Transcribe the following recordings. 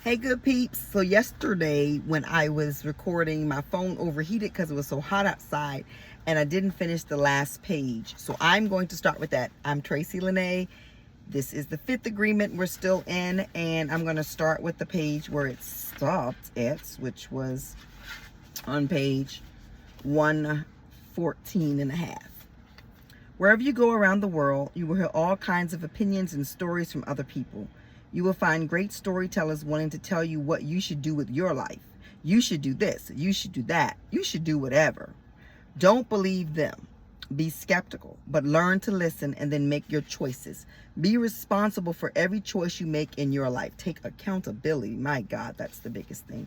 Hey, good peeps. So yesterday when I was recording, my phone overheated because it was so hot outside and I didn't finish the last page. So I'm going to start with that. I'm Tracy Lene. This is the fifth agreement we're still in, and I'm going to start with the page where it stopped at, which was on page 114 and a half. Wherever you go around the world, you will hear all kinds of opinions and stories from other people. You will find great storytellers wanting to tell you what you should do with your life. You should do this. You should do that. You should do whatever. Don't believe them. Be skeptical, but learn to listen and then make your choices. Be responsible for every choice you make in your life. Take accountability. My God, that's the biggest thing.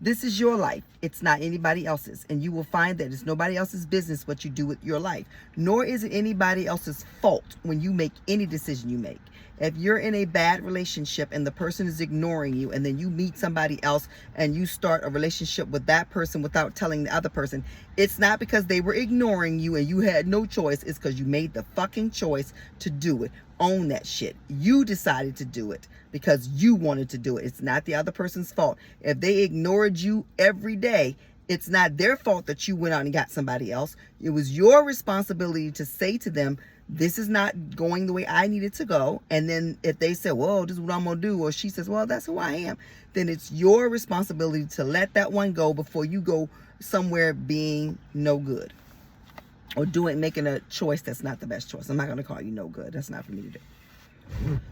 This is your life. It's not anybody else's. And you will find that it's nobody else's business what you do with your life. Nor is it anybody else's fault when you make any decision you make. If you're in a bad relationship and the person is ignoring you, and then you meet somebody else and you start a relationship with that person without telling the other person, it's not because they were ignoring you and you had no choice. It's because you made the fucking choice to do it. Own that shit. You decided to do it because you wanted to do it. It's not the other person's fault. If they ignored you every day, it's not their fault that you went out and got somebody else. It was your responsibility to say to them, this is not going the way I need it to go. And then if they say, well, this is what I'm going to do, or she says, well, that's who I am, then it's your responsibility to let that one go before you go somewhere being no good or making a choice that's not the best choice. I'm not going to call you no good. That's not for me to do.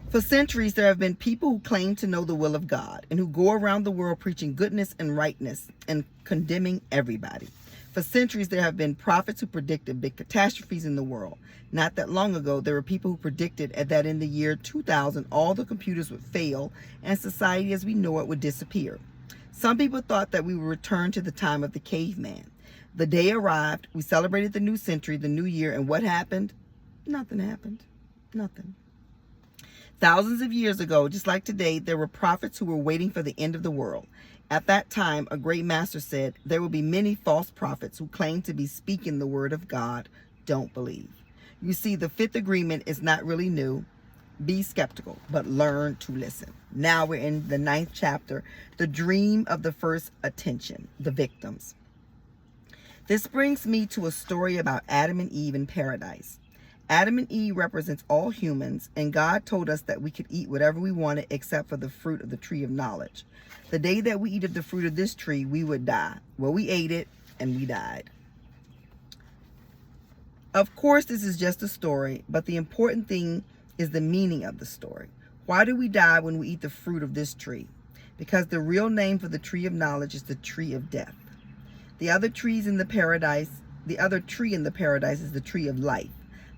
For centuries, there have been people who claim to know the will of God and who go around the world preaching goodness and rightness and condemning everybody. For centuries, there have been prophets who predicted big catastrophes in the world. Not that long ago, there were people who predicted that in the year 2000, all the computers would fail and society as we know it would disappear. Some people thought that we would return to the time of the caveman. The day arrived, we celebrated the new century, the new year, and what happened? Nothing happened. Nothing. Thousands of years ago, just like today, there were prophets who were waiting for the end of the world. At that time, a great master said, there will be many false prophets who claim to be speaking the word of God. Don't believe. You see, the fifth agreement is not really new. Be skeptical, but learn to listen. Now we're in the 9th chapter, the dream of the first attention, the victims. This brings me to a story about Adam and Eve in paradise. Adam and Eve represents all humans, and God told us that we could eat whatever we wanted except for the fruit of the tree of knowledge. The day that we eat of the fruit of this tree, we would die. Well, we ate it, and we died. Of course, this is just a story, but the important thing is the meaning of the story. Why do we die when we eat the fruit of this tree? Because the real name for the tree of knowledge is the tree of death. The other tree in the paradise is the tree of life.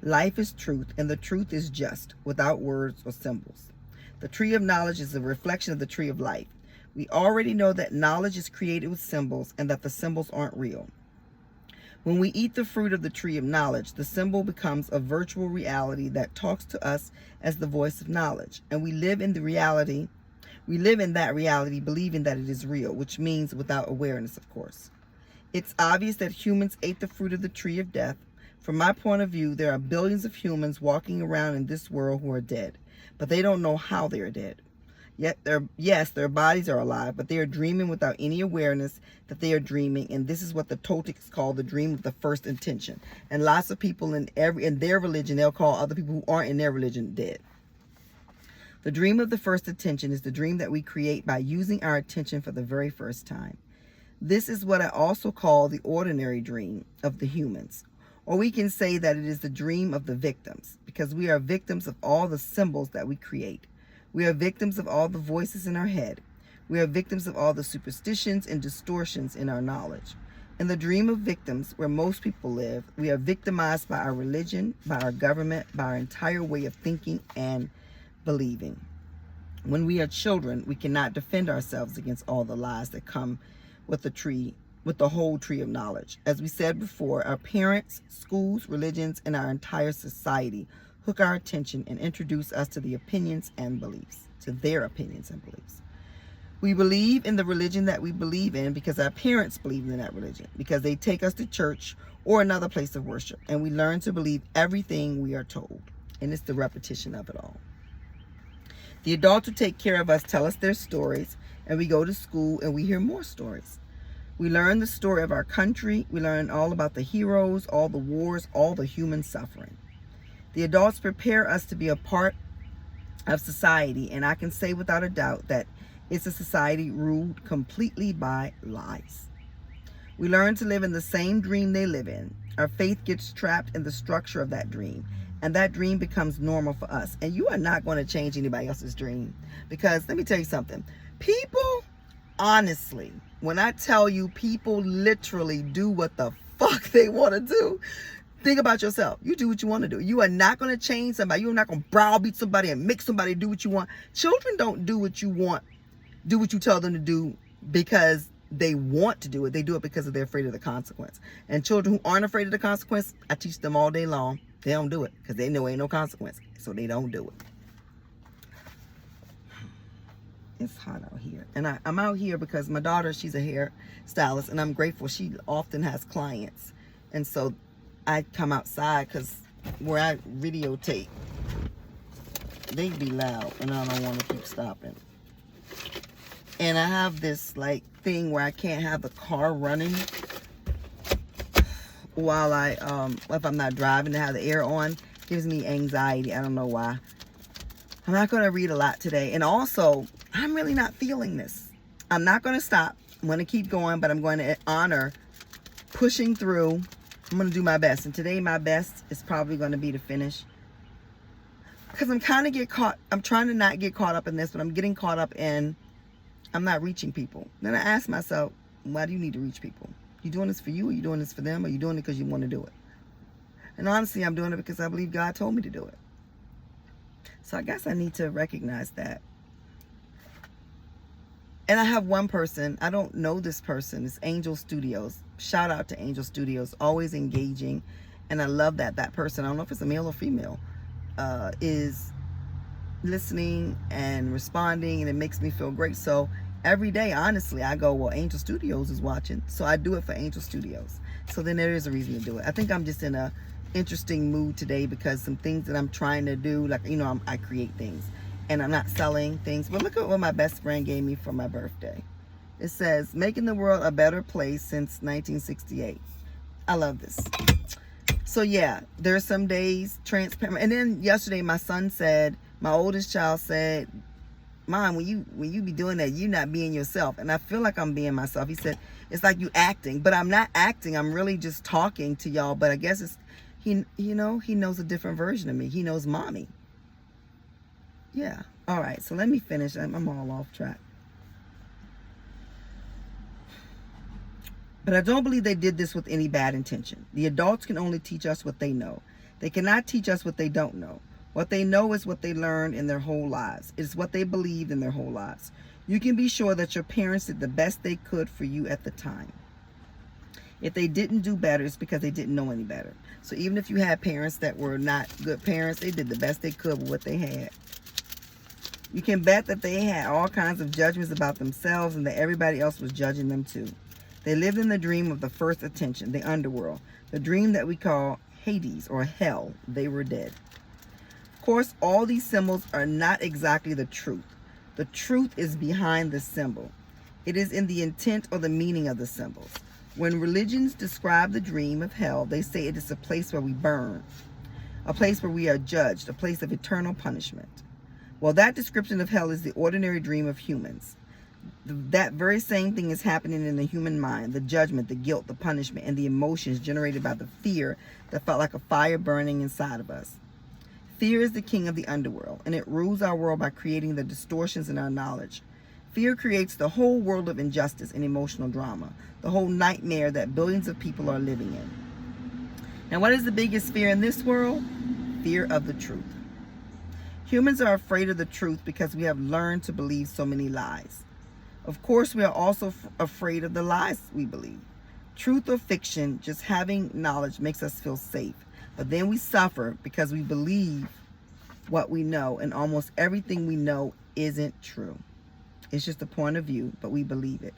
Life is truth, and the truth is just, without words or symbols. The tree of knowledge is a reflection of the tree of life. We already know that knowledge is created with symbols and that the symbols aren't real. When we eat the fruit of the tree of knowledge, the symbol becomes a virtual reality that talks to us as the voice of knowledge, and we live in that reality believing that it is real, which means without awareness, of course. It's obvious that humans ate the fruit of the tree of death. From my point of view, there are billions of humans walking around in this world who are dead, but they don't know how they are dead. Yet, their bodies are alive, but they are dreaming without any awareness that they are dreaming, and this is what the Toltecs call the dream of the first intention. And lots of people in their religion, they'll call other people who aren't in their religion dead. The dream of the first attention is the dream that we create by using our attention for the very first time. This is what I also call the ordinary dream of the humans. Or we can say that it is the dream of the victims, because we are victims of all the symbols that we create. We are victims of all the voices in our head. We are victims of all the superstitions and distortions in our knowledge. In the dream of victims, where most people live, we are victimized by our religion, by our government, by our entire way of thinking and believing. When we are children, we cannot defend ourselves against all the lies that come with the whole tree of knowledge. As we said before, our parents, schools, religions, and our entire society hook our attention and introduce us to their opinions and beliefs. We believe in the religion that we believe in because our parents believe in that religion, because they take us to church or another place of worship, and we learn to believe everything we are told. And it's the repetition of it all. The adults who take care of us tell us their stories, and we go to school and we hear more stories. We learn the story of our country. We learn all about the heroes, all the wars, all the human suffering. The adults prepare us to be a part of society, and I can say without a doubt that it's a society ruled completely by lies. We learn to live in the same dream they live in. Our faith gets trapped in the structure of that dream, and that dream becomes normal for us. And you are not going to change anybody else's dream, because let me tell you something. People, honestly, when I tell you, people literally do what the fuck they want to do. Think about yourself. You do what you want to do. You are not going to change somebody. You're not going to browbeat somebody and make somebody do what you want. Children don't do what you want, do what you tell them to do because they want to do it. They do it because they're afraid of the consequence. And children who aren't afraid of the consequence, I teach them all day long. They don't do it because they know ain't no consequence. So they don't do it. It's hot out here. And I'm out here because my daughter, she's a hair stylist, and I'm grateful. She often has clients. And so I come outside because where I videotape, they be loud and I don't want to keep stopping. And I have this like thing where I can't have the car running while if I'm not driving, to have the air on. Gives me anxiety. I don't know why. I'm not going to read a lot today. And also, I'm really not feeling this. I'm not going to stop. I'm going to keep going, but I'm going to honor pushing through. I'm going to do my best. And today, my best is probably going to be to finish. Because I'm kind of I'm trying to not get caught up in this, but I'm getting caught up in I'm not reaching people. Then I ask myself, why do you need to reach people? You doing this for you? Or you doing this for them? Or you doing it because you want to do it? And honestly, I'm doing it because I believe God told me to do it. So I guess I need to recognize that. And I have one person, I don't know this person, it's Angel Studios. Shout out to Angel Studios, always engaging. And I love that person, I don't know if it's a male or female, is listening and responding, and it makes me feel great. So every day, honestly, I go, well, Angel Studios is watching, so I do it for Angel Studios. So then there is a reason to do it. I think I'm just in a interesting mood today because some things that I'm trying to do, like, you know, I create things and I'm not selling things. But look at what my best friend gave me for my birthday. It says, making the world a better place since 1968. I love this. So yeah, there's some days transparent. And then yesterday my son said, my oldest child said, Mom, when you be doing that, you're not being yourself. And I feel like I'm being myself. He said, it's like you acting, but I'm not acting. I'm really just talking to y'all. But I guess it's, he knows a different version of me. He knows mommy. Yeah. All right. So let me finish. I'm all off track. But I don't believe they did this with any bad intention. The adults can only teach us what they know. They cannot teach us what they don't know. What they know is what they learned in their whole lives. It is what they believed in their whole lives. You can be sure that your parents did the best they could for you at the time. If they didn't do better, it's because they didn't know any better. So even if you had parents that were not good parents, they did the best they could with what they had. You can bet that they had all kinds of judgments about themselves and that everybody else was judging them too. They lived in the dream of the first attention, the underworld, the dream that we call Hades or hell. They were dead. Of course, all these symbols are not exactly the truth. The truth is behind the symbol. It is in the intent or the meaning of the symbols. When religions describe the dream of hell, they say it is a place where we burn, a place where we are judged, a place of eternal punishment. Well, that description of hell is the ordinary dream of humans. That very same thing is happening in the human mind, the judgment, the guilt, the punishment, and the emotions generated by the fear that felt like a fire burning inside of us. Fear is the king of the underworld, and it rules our world by creating the distortions in our knowledge. Fear creates the whole world of injustice and emotional drama, the whole nightmare that billions of people are living in. And what is the biggest fear in this world? Fear of the truth. Humans are afraid of the truth because we have learned to believe so many lies. Of course, we are also afraid of the lies we believe. Truth or fiction, just having knowledge makes us feel safe. But then we suffer because we believe what we know, and almost everything we know isn't true. It's just a point of view, but we believe it.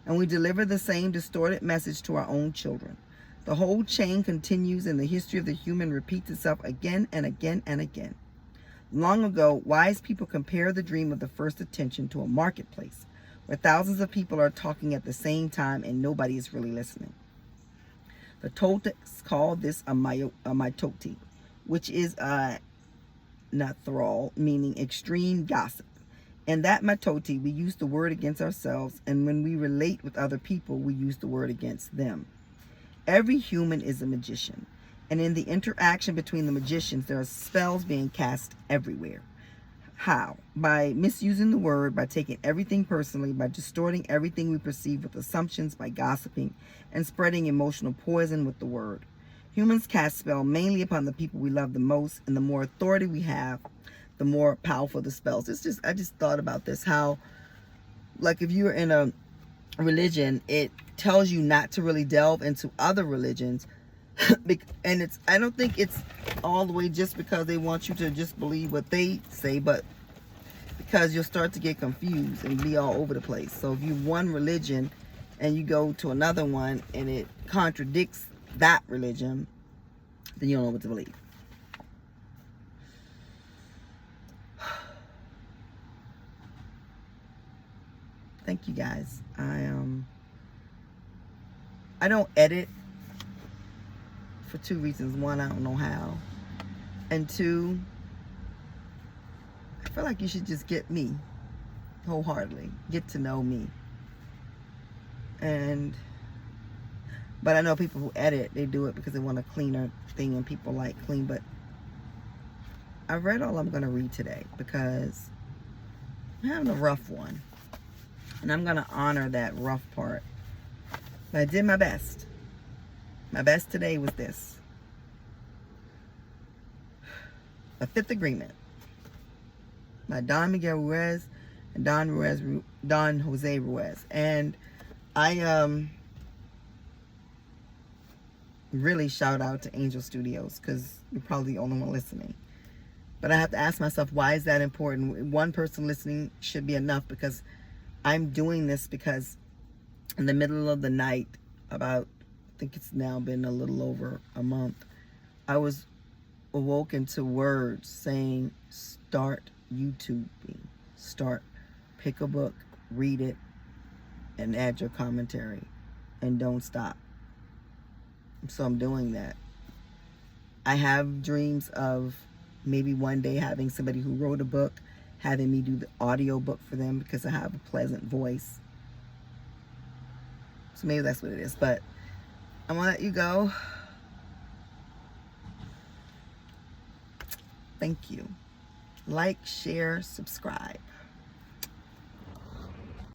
And we deliver the same distorted message to our own children. The whole chain continues, and the history of the human repeats itself again and again and again. Long ago, wise people compared the dream of the first attention to a marketplace where thousands of people are talking at the same time and nobody is really listening. The Toltecs call this a mitote, which is a nathrol, meaning extreme gossip. In that mitote, we use the word against ourselves, and when we relate with other people, we use the word against them. Every human is a magician, and in the interaction between the magicians, there are spells being cast everywhere. How? By misusing the word, by taking everything personally, by distorting everything we perceive with assumptions, by gossiping, and spreading emotional poison with the word. Humans cast spell mainly upon the people we love the most, and the more authority we have, the more powerful the spells. I just thought about this, how, like, if you're in a religion, it tells you not to really delve into other religions, and I don't think it's all the way just because they want you to just believe what they say, but because you'll start to get confused and be all over the place. So if you one religion and you go to another one and it contradicts that religion, then you don't know what to believe. Thank you guys. I don't edit for two reasons. One, I don't know how, and two, I feel like you should just get me wholeheartedly, get to know me. But I know people who edit, they do it because they want a cleaner thing, and people like clean. But I read all I'm going to read today because I'm having a rough one, and I'm going to honor that rough part. But I did my best. My best today was this: A Fifth Agreement by Don Miguel Ruiz and Don Jose Ruiz. And I really shout out to Angel Studios, because you're probably the only one listening. But I have to ask myself, why is that important? One person listening should be enough, because I'm doing this because in the middle of the night, about, I think it's now been a little over a month, I was awoken to words saying, start YouTubing, pick a book, read it, and add your commentary, and don't stop. So I'm doing that. I have dreams of maybe one day having somebody who wrote a book, having me do the audio book for them, because I have a pleasant voice. So maybe that's what it is. But I'm gonna let you go. Thank you. Like, share, subscribe.